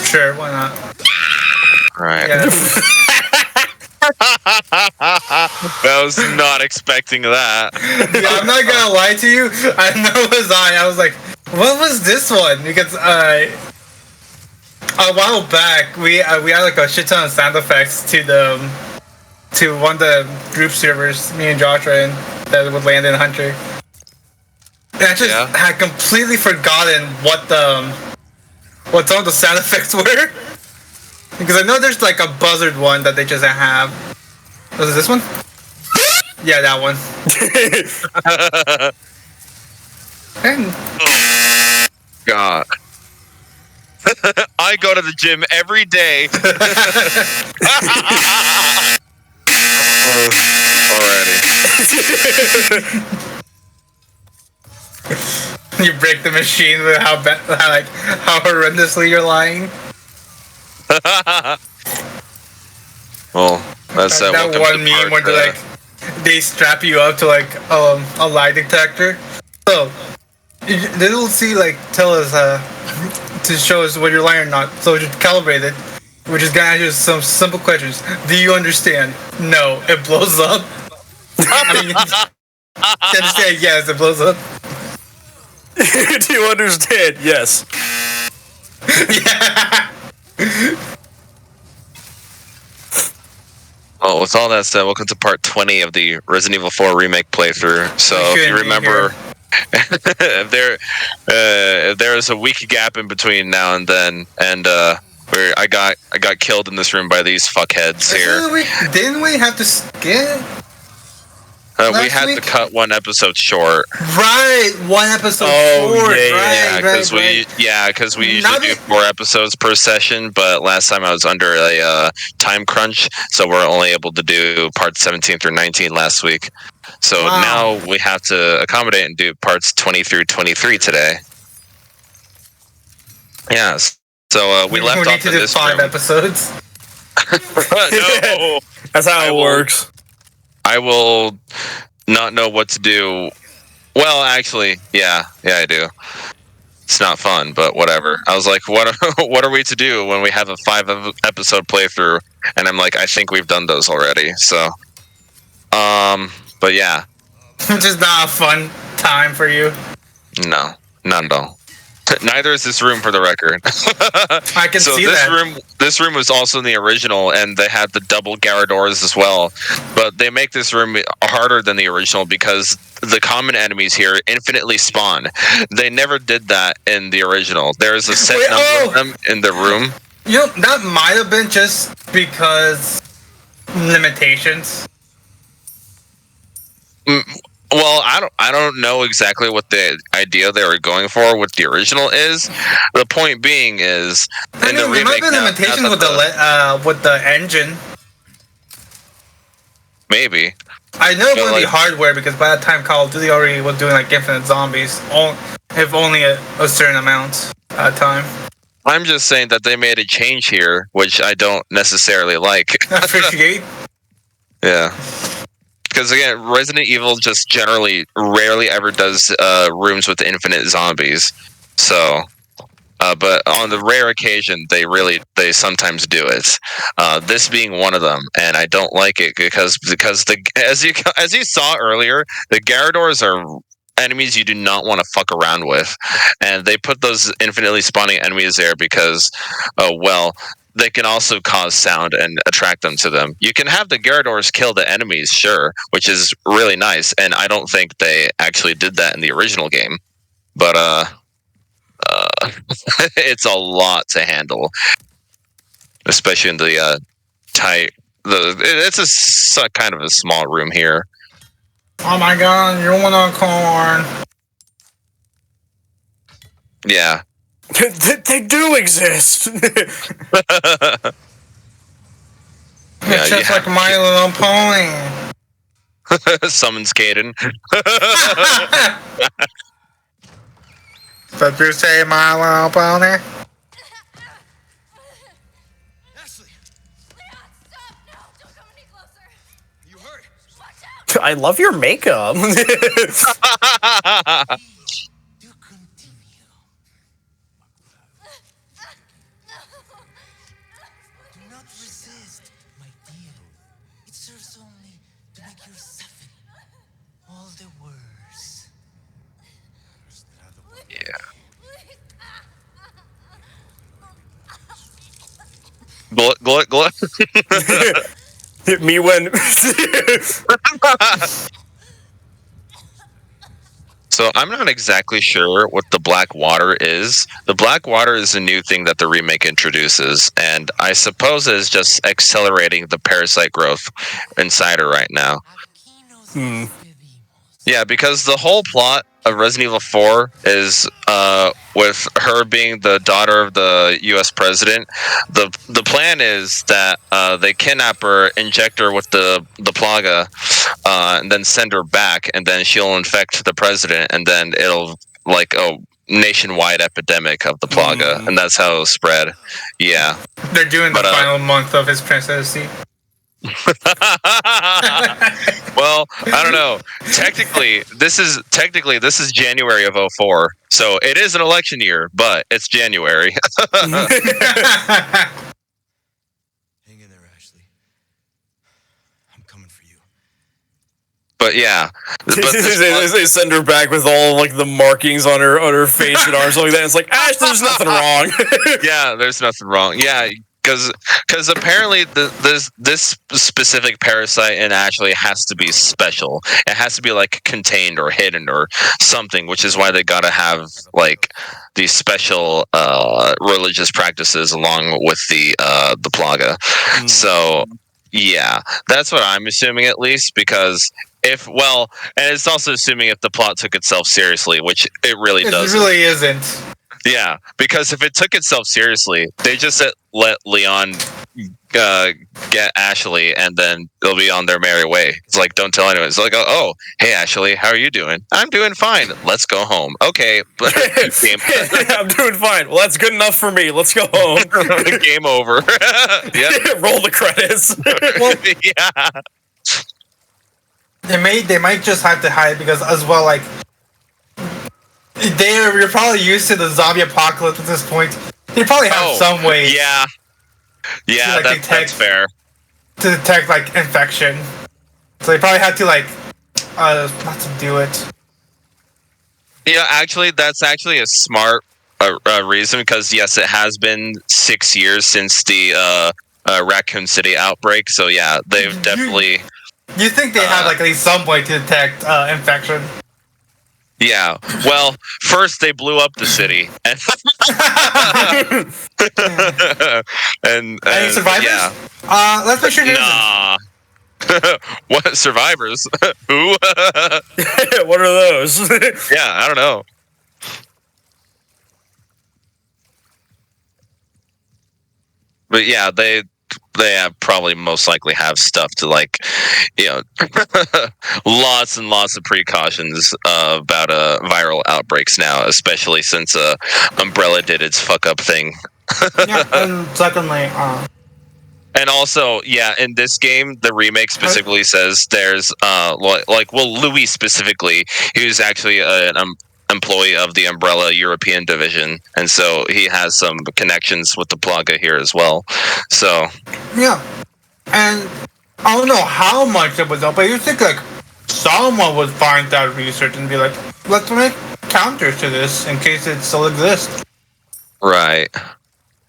Sure, why not? Right. Yeah. I was not expecting that. Yeah, I'm not gonna lie to you. I know it was I was like, what was this one? Because a while back we had like a shit ton of sound effects to one of the group servers, me and Joshua, and that would land in Hunter. And I just had completely forgotten what some of the sound effects were. Because I know there's like a buzzard one that they just have. Was it this one? Yeah, that one. And God. I go to the gym every day. Already. You break the machine with how horrendously you're lying. Well, that's that one meme where they strap you up to like a lie detector. So they'll tell us to show us whether you're lying or not. So just calibrate it. We're just gonna ask you some simple questions. Do you understand? No. It blows up. I mean, you understand? Yes, it blows up. Do you understand? Yes. Yeah. Well, with all that said, welcome to part 20 of the Resident Evil 4 Remake playthrough. So, if you remember, if there was a week gap in between now and then, and where I got killed in this room by these fuckheads here. Didn't we have to skip? We had to cut one episode short. Right, one episode short. Because we usually do 4 episodes per session, but last time I was under a time crunch, so we're only able to do parts 17 through 19 last week. So now we have to accommodate and do parts 20 through 23 today. Yes. So we left off in this 5 episodes. No, that's how it works. I will not know what to do. Well, actually, yeah, I do. It's not fun, but whatever. I was like, what are we to do when we have a 5 episode playthrough? And I'm like, I think we've done those already. So, but yeah, it's just not a fun time for you. No, not at all. Neither is this room, for the record. I can see that. This room was also in the original, and they had the double garage doors as well. But they make this room harder than the original because the common enemies here infinitely spawn. They never did that in the original. There's a set number of them in the room. You know, that might have been just because limitations. Well, I don't know exactly what the idea they were going for with the original is. The point being is, in the remake, might have been limitations with the engine. Maybe. I know it would be hardware because by that time Call of Duty already was doing like infinite zombies, if only a certain amount at a time. I'm just saying that they made a change here, which I don't necessarily like. Appreciate. Yeah. Because again, Resident Evil just rarely ever does rooms with infinite zombies. So, but on the rare occasion, they sometimes do it. This being one of them, and I don't like it because as you saw earlier, the Garradors are enemies you do not want to fuck around with, and they put those infinitely spawning enemies there because, they can also cause sound and attract them to them. You can have the Garradors kill the enemies, sure, which is really nice, and I don't think they actually did that in the original game. But it's a lot to handle, especially in the tight. It's a kind of a small room here. Oh my god, you're one corn. Yeah. They do exist. It's just like My Little Pony. Summons Caden. But you say My Little Pony? I love your makeup. you suffer all the worse. Yeah. Glut, glut, glut. Hit me when. So I'm not exactly sure what the black water is. The black water is a new thing that the remake introduces, and I suppose it is just accelerating the parasite growth inside her right now. Yeah, because the whole plot of Resident Evil 4 is with her being the daughter of the U.S. president. The plan is that they kidnap her, inject her with the plaga, and then send her back, and then she'll infect the president, and then it'll like a nationwide epidemic of the plaga, and that's how it'll spread. Yeah. They're doing the final month of his presidency. Well, I don't know. Technically, this is January of 04. So it is an election year, but it's January. Hang in there, Ashley. I'm coming for you. But yeah. They send her back with all like the markings on her face and arms like that. It's like, Ash, there's nothing wrong. Yeah, there's nothing wrong. Yeah, because apparently this specific parasite in Ashley has to be special. It has to be like contained or hidden or something, which is why they gotta have like these special religious practices along with the plaga. So yeah, that's what I'm assuming, at least, because and it's also assuming if the plot took itself seriously, which it really doesn't. It really isn't. Yeah, because if it took itself seriously, they just let Leon get Ashley, and then they'll be on their merry way. It's like, don't tell anyone. It's like, oh, hey Ashley, how are you doing? I'm doing fine. Let's go home. Okay, I'm doing fine. Well, that's good enough for me. Let's go home. Game over. Yeah. Roll the credits. Well, Yeah. they might just have to hide because as well, like you're probably used to the zombie apocalypse at this point. They probably have some way. Yeah. Yeah, like, that's fair. To detect like infection, so they probably have to like not to do it. Yeah, actually, that's actually a smart reason, because yes, it has been 6 years since the Raccoon City outbreak. So yeah, they've definitely. You think they have like at least some way to detect infection? Yeah. Well, first they blew up the city, and Any survivors? Yeah. Let's make sure there Nah. What survivors? Who? What are those? Yeah, I don't know. But yeah, they have probably most likely have stuff to, like, lots and lots of precautions about viral outbreaks now, especially since Umbrella did its fuck up thing. Yeah, and secondly, and also, yeah, in this game, the remake specifically says there's Louis specifically, he was actually an employee of the Umbrella European division, and so he has some connections with the Plaga here as well. So yeah, and I don't know how much it was up, but you think like someone would find that research and be like, let's make counters to this in case it still exists. right.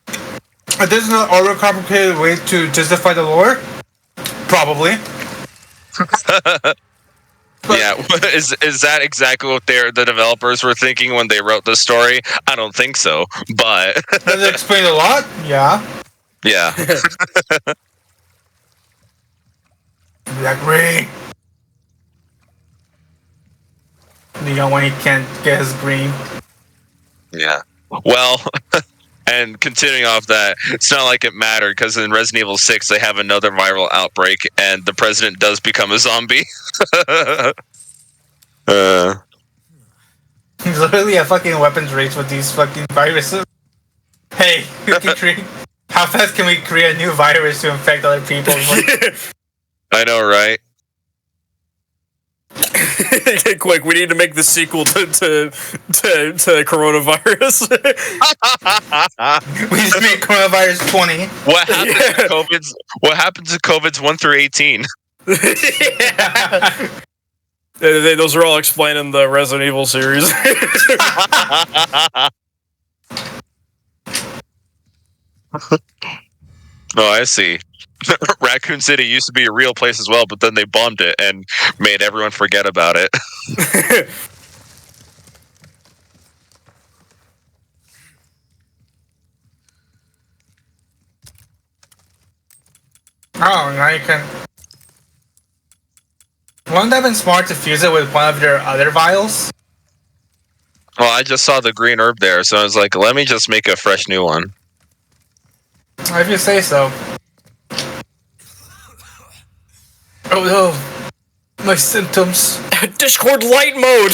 This is an overcomplicated way to justify the lore? Probably. Yeah, is that exactly what the developers were thinking when they wrote the story? I don't think so, but Does it explain a lot? Yeah. yeah. Like green. Leon when he can't get his green. Yeah. Well, and continuing off that, it's not like it mattered, because in Resident Evil 6 they have another viral outbreak, and the president does become a zombie. He's literally a fucking weapons race with these fucking viruses. Hey, how fast can we create a new virus to infect other people? I know, right? Quick, we need to make the sequel to coronavirus. We just made coronavirus 20. What happened to COVID's 1 through 18? Those are all explained in the Resident Evil series. Oh, I see. Raccoon City used to be a real place as well, but then they bombed it and made everyone forget about it. Oh, now you can. Wouldn't that have been smart to fuse it with one of your other vials? Well, I just saw the green herb there, so I was like, let me just make a fresh new one. If you say so. Oh no, my symptoms. Discord light mode.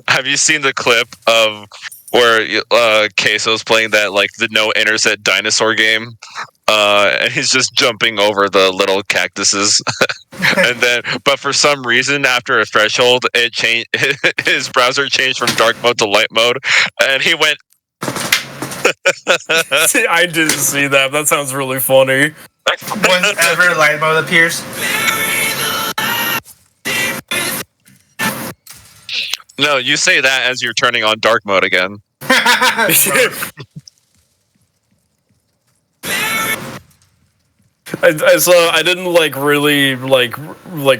Have you seen the clip of where Queso's playing that like the no internet dinosaur game, and he's just jumping over the little cactuses, and then but for some reason after a threshold, it changed. His browser changed from dark mode to light mode, and he went. See, I didn't see that. That sounds really funny. Whenever light mode appears. No, you say that as you're turning on dark mode again. I didn't like really like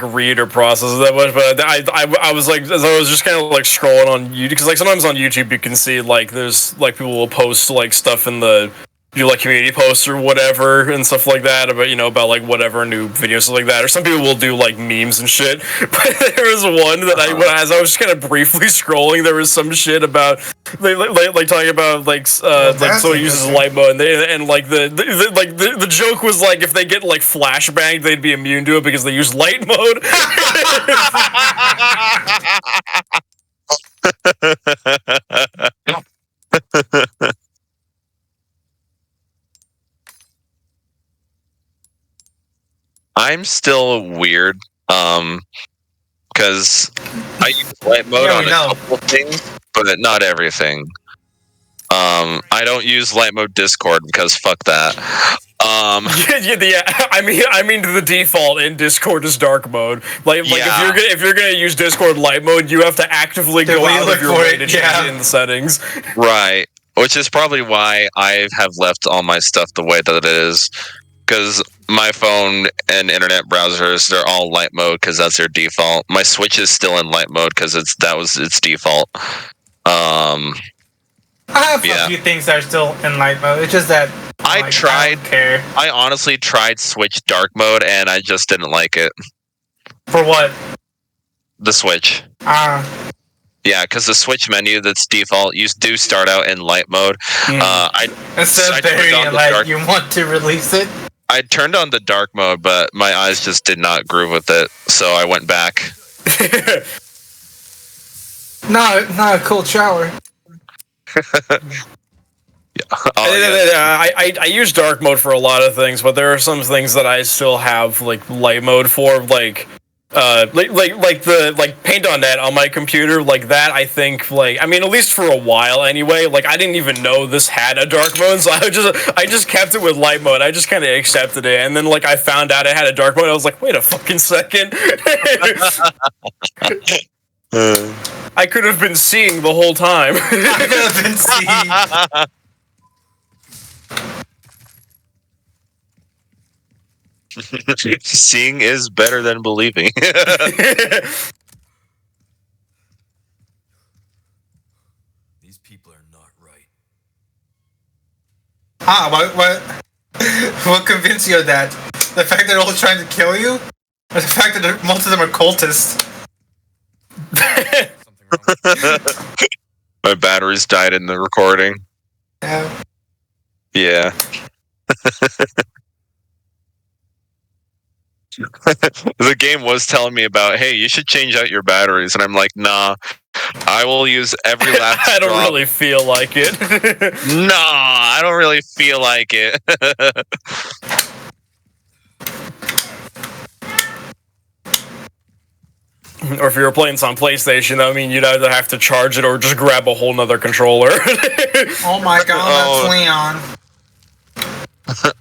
read or process that much, but I was like, as I was just kind of like scrolling on YouTube, because like sometimes on YouTube you can see like there's like people will post like stuff in the like community posts or whatever and stuff like that about about like whatever new videos stuff like that, or some people will do like memes and shit. But there was one that as I was just kind of briefly scrolling, there was some shit about like talking about like someone uses light mode and like the joke was like if they get like flashbanged they'd be immune to it because they use light mode. I'm still weird, because I use light mode on a couple of things, but not everything. I don't use light mode Discord because fuck that. Yeah. I mean the default in Discord is dark mode. Like if you're gonna use Discord light mode, you have to actively go out of your way to change it in the settings. Right, which is probably why I have left all my stuff the way that it is. Because my phone and internet browsers, they're all light mode because that's their default. My Switch is still in light mode because its default. I have a few things that are still in light mode. It's just that I don't care. I honestly tried Switch dark mode and I just didn't like it. For what? The Switch. Yeah, because the Switch menu that's default, you do start out in light mode. Instead of burying like you want to release it. I turned on the dark mode, but my eyes just did not groove with it, so I went back. Not a cold shower. I use dark mode for a lot of things, but there are some things that I still have like light mode for, like Paint.net on my computer, like that. I think, like, I mean, at least for a while anyway. Like, I didn't even know this had a dark mode, so I just kept it with light mode. I just kind of accepted it, and then like I found out it had a dark mode. I was like, wait a fucking second. I could have been seeing the whole time. I could have been seeing. Seeing is better than believing. These people are not right. What convinced you of that? The fact that they're all trying to kill you? Or the fact that most of them are cultists? My batteries died in the recording. Yeah. The game was telling me about, hey, you should change out your batteries, and I'm like, nah, I will use every last I don't really feel like it. Nah, I don't really feel like it. Or if you were playing this on PlayStation, I mean, you'd either have to charge it or just grab a whole nother controller. Oh my god, that's Leon.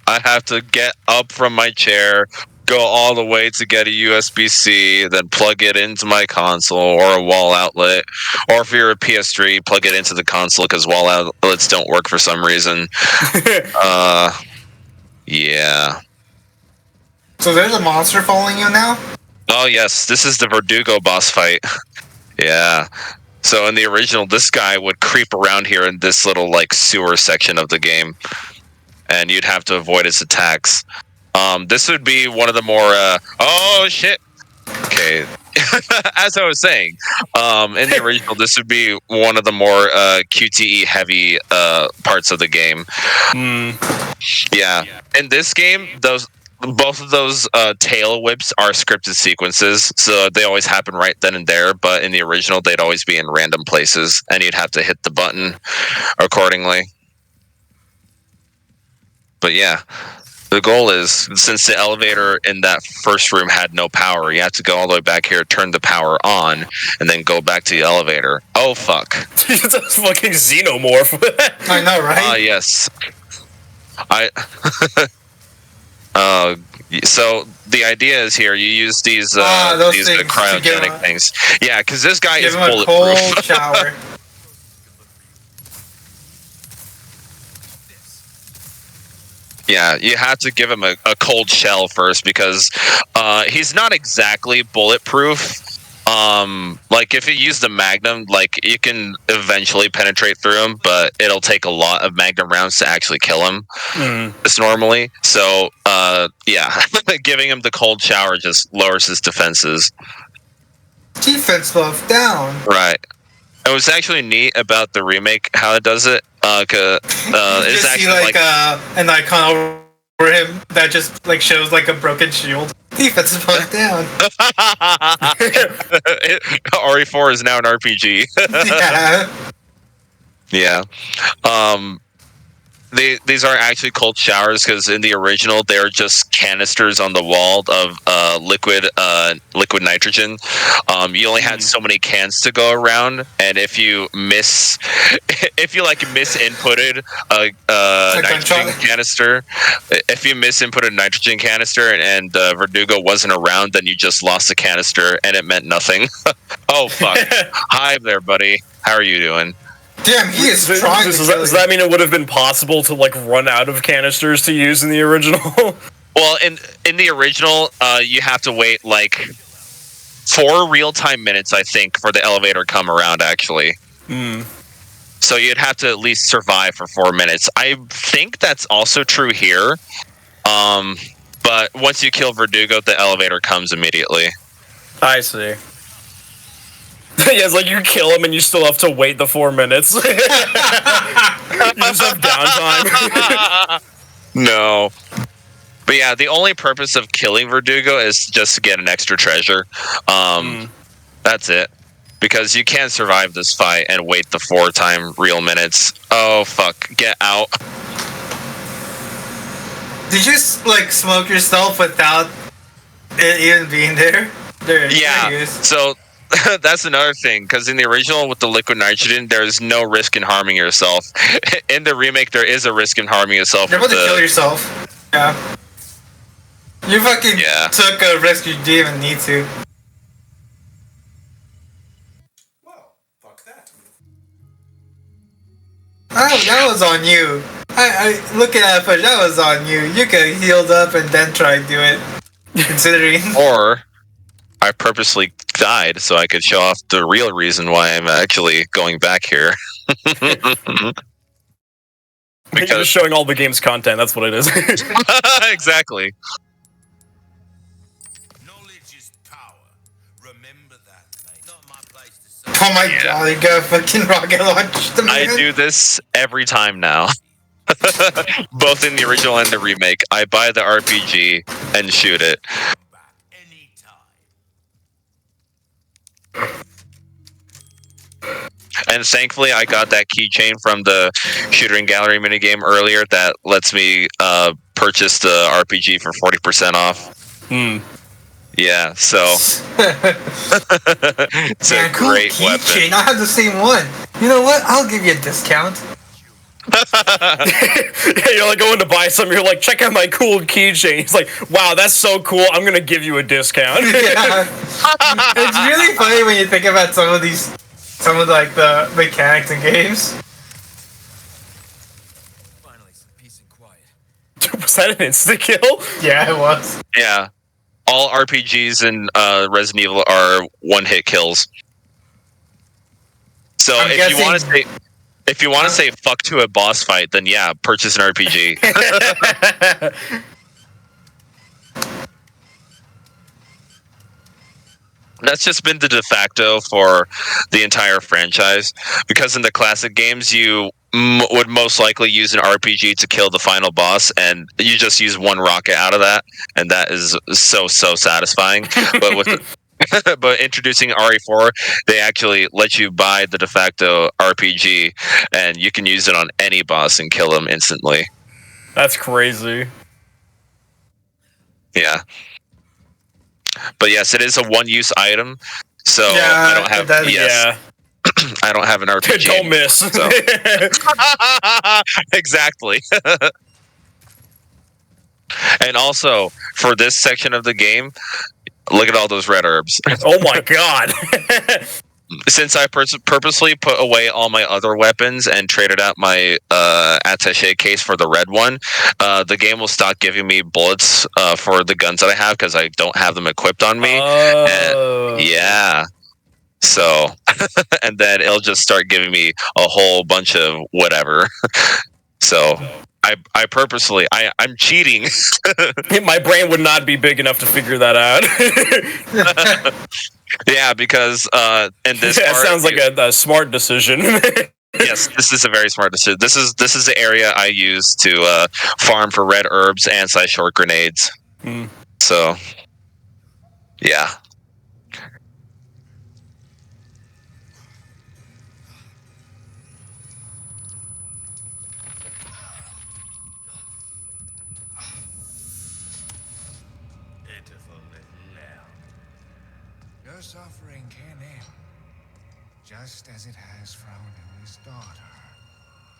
I have to get up from my chair, go all the way to get a USB-C, then plug it into my console or a wall outlet. Or if you're a PS3, plug it into the console because wall outlets don't work for some reason. Yeah. So there's a monster following you now? Oh yes, this is the Verdugo boss fight. Yeah. So in the original, this guy would creep around here in this little like sewer section of the game, and you'd have to avoid his attacks. This would be one of the more oh shit. Okay. As I was saying, in the original, this would be one of the more QTE heavy parts of the game. Yeah. In this game, both of those tail whips are scripted sequences, so they always happen right then and there. But in the original, they'd always be in random places, and you'd have to hit the button accordingly. But yeah, the goal is, since the elevator in that first room had no power, you have to go all the way back here, turn the power on, and then go back to the elevator. Oh fuck! That's fucking xenomorph. I know, right? Yes. So the idea is here you use these things to cryogenic give things. Yeah, because this guy Give is him a bulletproof. cold shower. Yeah, you have to give him a cold shell first because he's not exactly bulletproof. Like if you use the Magnum, like you can eventually penetrate through him, but it'll take a lot of Magnum rounds to actually kill him. Just normally. So yeah, giving him the cold shower just lowers his defenses. Defense buff down. Right. It was actually neat about the remake how it does it. It's see actually like an icon over him that just like shows like a broken shield. Defense buff down. RE4 is now an RPG. Yeah. Yeah. These aren't actually cold showers because in the original they're just canisters on the wall of liquid nitrogen. You only had so many cans to go around, and if you misinputted a nitrogen canister, and Verdugo wasn't around, then you just lost the canister and it meant nothing. Oh fuck! Hi there, buddy. How are you doing? Damn, he is trying to kill Does that mean it would have been possible to like run out of canisters to use in the original? Well, in the original, you have to wait like 4 real-time minutes, I think, for the elevator to come around. Actually, so you'd have to at least survive for 4 minutes. I think that's also true here. But once you kill Verdugo, the elevator comes immediately. I see. Yeah, it's like you kill him and you still have to wait the 4 minutes. You just have downtime. No. But yeah, the only purpose of killing Verdugo is just to get an extra treasure. That's it. Because you can't survive this fight and wait the 4 real minutes. Oh, fuck. Get out. Did you like smoke yourself without it even being there? There Yeah. it is. So that's another thing, because in the original with the liquid nitrogen, there's no risk in harming yourself. In the remake, there is a risk in harming yourself. You're about to kill yourself. Yeah. You fucking took a risk you didn't even need to. Well, fuck that. That was on you. I looking at it, that was on you. You could have healed up and then try to do it. Considering. Or I purposely died so I could show off the real reason why I'm actually going back here. You're just showing all the game's content, that's what it is. Exactly. Knowledge is power. Remember that, mate. Not my place to say. Oh my god, you got fucking rocket launch the man. I do this every time now. Both in the original and the remake. I buy the RPG and shoot it. And thankfully, I got that keychain from the shooting gallery minigame earlier that lets me purchase the RPG for 40% off. Yeah, so it's Man, a cool great weapon. keychain. I have the same one. You know what? I'll give you a discount. Yeah, you're like going to buy something. You're like, check out my cool keychain. He's like, wow, that's so cool. I'm gonna give you a discount. Yeah. It's really funny when you think about some of like the mechanics in games. Finally, some peace and quiet. Was that an insta kill? Yeah, it was. Yeah, all RPGs in Resident Evil are one-hit kills. So I'm if you want to guessing- say, if you want to say fuck to a boss fight, then yeah, purchase an RPG. That's just been the de facto for the entire franchise, because in the classic games you would most likely use an RPG to kill the final boss, and you just use one rocket out of that, and that is so satisfying. But with but introducing RE4, they actually let you buy the de facto RPG, and you can use it on any boss and kill them instantly. That's crazy. Yeah. But yes, it is a one-use item, so Yeah, I don't have. Yeah. I don't have an RPG. Don't miss. So. Exactly. And also, for this section of the game, look at all those red herbs. Oh my god. Since I purposely put away all my other weapons and traded out my attaché case for the red one, the game will stop giving me bullets for the guns that I have because I don't have them equipped on me. Oh. And, yeah. So, and then it'll just start giving me a whole bunch of whatever. So, I purposely, I'm cheating. My brain would not be big enough to figure that out. Yeah, because in this That part, sounds like a smart decision. yes, this is a very smart decision. This is the area I use to farm for red herbs and side-short grenades. So, yeah. Pitiful little lamb. Your suffering can end, just as it has Frauen's daughter.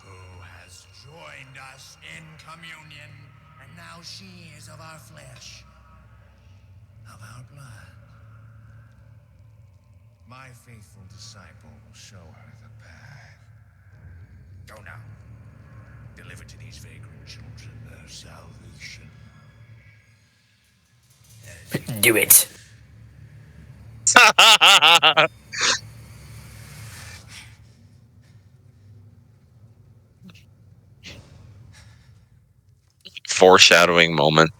Who has joined us in communion, And now she is of our flesh, of our blood. My faithful disciple will show her the path. Go now. Deliver to these vagrant children their salvation. Do it. Foreshadowing moment.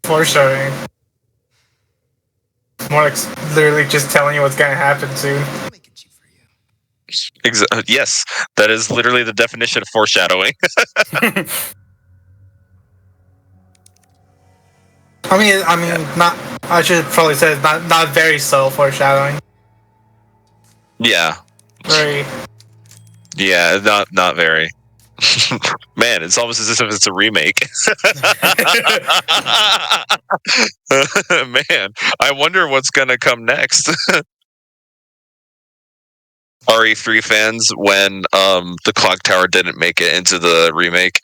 Foreshadowing. More like literally just telling you what's gonna happen soon. Make it cheap for you. Yes, that is literally the definition of foreshadowing. I mean, not. I should probably say it's not very subtle foreshadowing. Yeah, Very. yeah, not very. Man, it's almost as if it's a remake. Man, I wonder what's gonna come next. RE3 fans, when the clock tower didn't make it into the remake.